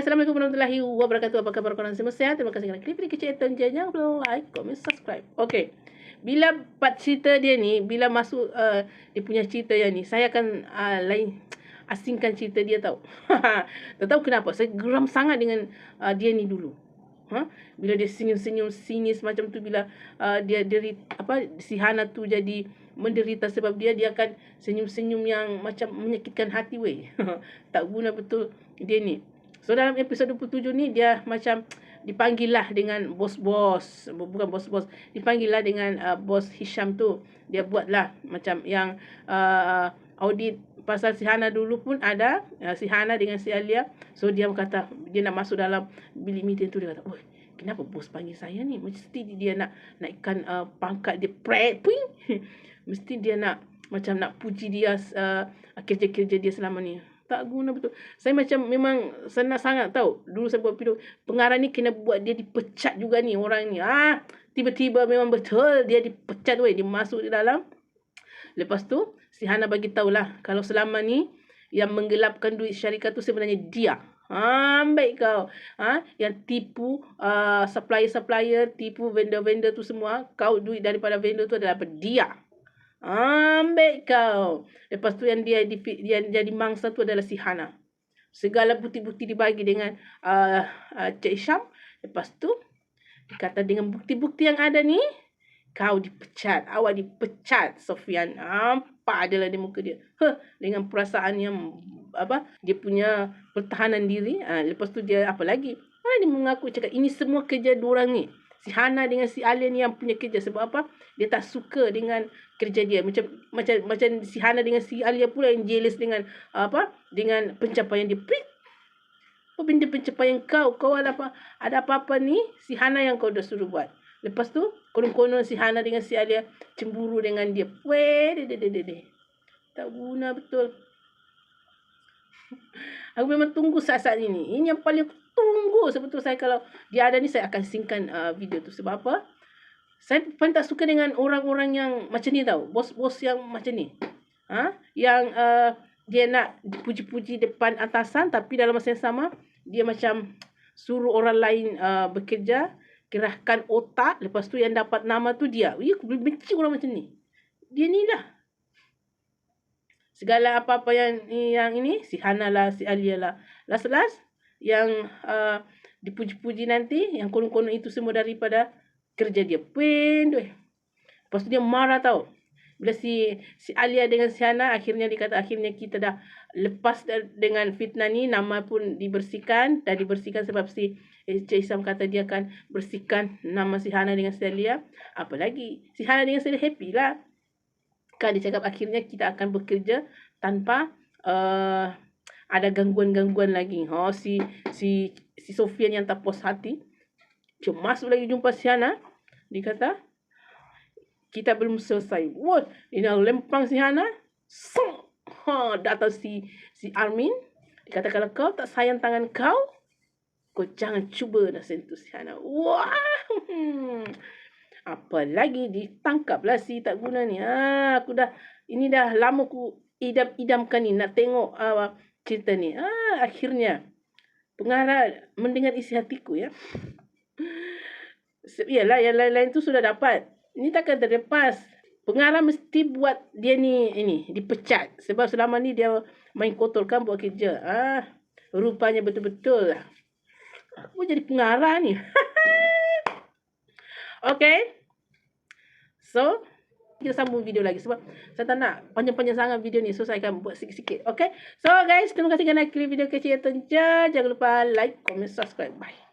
Assalamualaikum warahmatullahi wabarakatuh. Apa khabar korang semua? Sihat? Terima kasih kerana klik video kecil Eton je. Jangan lupa like, comment, subscribe. Okey. Bila part cerita dia ni, bila masuk dia punya cerita yang ni, saya akan lain asingkan cerita dia tau. Tak tahu kenapa saya geram sangat dengan dia ni dulu. Bila dia senyum-senyum sinis macam tu, bila dia si Hana tu jadi menderita sebab dia akan senyum-senyum yang macam menyakitkan hati weh. Tak guna betul dia ni. So dalam episod 27 ni dia macam dipanggil lah dengan bos-bos, bukan bos-bos, dipanggil lah dengan bos Hisham tu. Dia buat lah macam yang audit pasal si Hana dulu pun ada, si Hana dengan si Alia. So dia kata dia nak masuk dalam bilik meeting tu, dia kata, "Oi, kenapa bos panggil saya ni? Mesti dia nak naikkan pangkat dia puing." Mesti dia nak macam nak puji dia kerja-kerja dia selama ni. Tak guna betul. Saya macam memang senang sangat tahu. Dulu saya buat video, pengarah ni kena buat dia dipecat juga ni orang ni. Tiba-tiba memang betul dia dipecat weh, dia masuk di dalam. Lepas tu si Hana bagi tahulah kalau selama ni yang menggelapkan duit syarikat tu sebenarnya dia. Baik kau. Yang tipu supplier-supplier, tipu vendor-vendor tu semua, kau duit daripada vendor tu adalah dia. Baik kau. Lepas tu yang dia jadi mangsa tu adalah si Hana. Segala bukti-bukti dibagi dengan Cik Syam. Lepas tu dikata dengan bukti-bukti yang ada ni, kau dipecat. Awak dipecat, Sofian. Apa adalah di muka dia. Dengan perasaan yang dia punya pertahanan diri. Lepas tu dia apa lagi? Dia mengaku cakap ini semua kerja diorang ni. Si Hana dengan si Alia ni yang punya kerja. Sebab apa? Dia tak suka dengan kerja dia. Macam si Hana dengan si Alia pula yang jealous dengan dengan pencapaian dia. Apa benda pencapaian kau? Kau ada apa-apa ni? Si Hana yang kau dah suruh buat. Lepas tu konon-konon si Hana dengan si Alia cemburu dengan dia. Tak guna betul. Aku memang tunggu saat-saat ini. Ini yang paling aku tunggu sebetulnya. Saya kalau dia ada ni, saya akan singkan video tu. Sebab apa? Saya paling tak suka dengan orang-orang yang macam ni tau. Bos-bos yang macam ni. Yang dia nak puji-puji depan atasan, tapi dalam masa yang sama dia macam suruh orang lain bekerja, kerahkan otak. Lepas tu yang dapat nama tu dia. Aku benci orang macam ni. Dia ni lah. Segala apa-apa yang ini, si Hana lah, si Alia lah. Last yang dipuji-puji nanti, yang konon-konon itu semua daripada kerja dia. Lepas tu dia marah tau. Bila si Alia dengan si Hana akhirnya dikata, akhirnya kita dah lepas dengan fitnah ni, nama pun dibersihkan. Dan dibersihkan sebab si Cik Isam kata dia akan bersihkan nama si Hana dengan si Alia. Apalagi si Hana dengan si Alia happy lah. Kan dia cakap akhirnya kita akan bekerja tanpa ada gangguan-gangguan lagi. Si Sofian yang tak puas hati, cuma masuk lagi jumpa si Hana. Dia kata kita belum selesai. Dia nak lempang si Hana. Datang si Armin. Dia kata kalau kau tak sayang tangan kau jangan cuba nak sentuh si Hana. Apa lagi ditangkaplah si tak guna ni. Ini dah lama ku idam-idamkan ni nak tengok cerita ni. Akhirnya pengarah mendengar isi hatiku ya. Yalah yang lain-lain tu sudah dapat. Ini takkan terlepas. Pengarah mesti buat dia ni dipecat sebab selama ni dia main kotorkan buat kerja. Rupanya betul-betul lah. Aku jadi pengarah ni. Okay. So, kita sambung video lagi sebab saya tak nak panjang-panjang sangat video ni. So, saya akan buat sikit-sikit. Okay. So, guys, terima kasih kerana klik video kecil. Jangan lupa like, comment, subscribe. Bye.